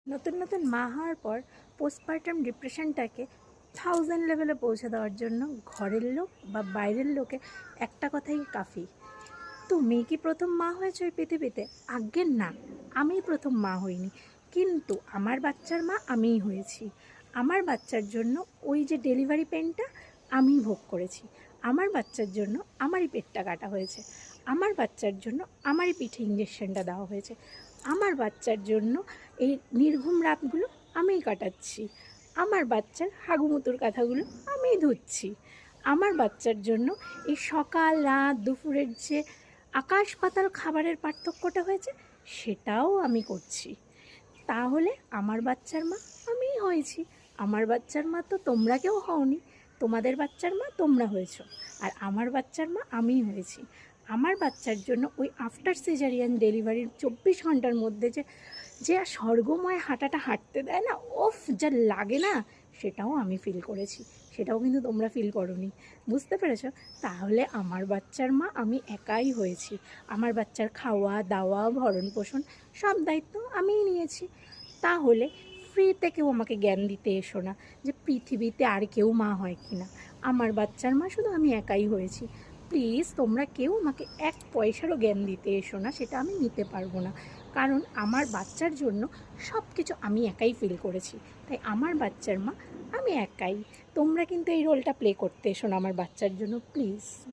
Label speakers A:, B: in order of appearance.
A: নতুন নতুন মা হওয়ার পর পোস্টপার্টাম ডিপ্রেশনটাকে 1000 লেভেলে পৌঁছে দেওয়ার জন্য ঘরের লোক বা বাইরের লোকে একটা কথাই কাফি। তুমি কি প্রথম মা হয়েছো এই পৃথিবীতে? আজ্ঞে না, আমি প্রথম মা হইনি, কিন্তু আমার বাচ্চার মা আমিই হয়েছি। আমার বাচ্চার জন্য ওই যে ডেলিভারি পেনটা আমিই ভোগ করেছি। আমার বাচ্চার জন্য আমারই পেটটা কাটা হয়েছে। আমার বাচ্চার জন্য আমারই পিঠে ইঞ্জেকশনটা দেওয়া হয়েছে। আমার বাচ্চার জন্য এই নির্ঘুম রাতগুলো আমিই কাটাচ্ছি। আমার বাচ্চার হাগুমুতুর কাঁথাগুলো আমিই ধুচ্ছি। আমার বাচ্চার জন্য এই সকাল রাত দুপুরের যে আকাশ পাতাল খাবারের পার্থক্যটা হয়েছে সেটাও আমি করছি। তাহলে আমার বাচ্চার মা আমিই হয়েছি। আমার বাচ্চার মা তো তোমরা কেউ হওনি, তোমাদের বাচ্চার মা তোমরা হয়েছো, আর আমার বাচ্চার মা আমিই হয়েছি। আমার বাচ্চার জন্য ওই আফটার সিজারিয়ান ডেলিভারির 24 ঘন্টার মধ্যে যে যে স্বর্গময় হাঁটাটা হাঁটতে দেয় না, ওফ যা লাগে না, সেটাও আমি ফিল করেছি। সেটাও কিন্তু তোমরা ফিল করোনি, বুঝতে পেরেছো? তাহলে আমার বাচ্চার মা আমি একাই হয়েছি। আমার বাচ্চার খাওয়া দাওয়া ভরণ পোষণ সব দায়িত্ব আমিই নিয়েছি। তাহলে ফ্রিতে কেউ আমাকে জ্ঞান দিতে এসো না যে পৃথিবীতে আর কেউ মা হয় কি না। আমার বাচ্চার মা শুধু আমি একাই হয়েছি। প্লিজ তোমরা কেউ আমাকে এক পয়সারও জ্ঞান দিতে এসো না, সেটা আমি নিতে পারবো না। কারণ আমার বাচ্চার জন্য সব কিছু আমি একাই ফিল করেছি। তাই আমার বাচ্চার মা আমি একাই। তোমরা কিন্তু এই রোলটা প্লে করতে এসো না আমার বাচ্চার জন্য, প্লিজ।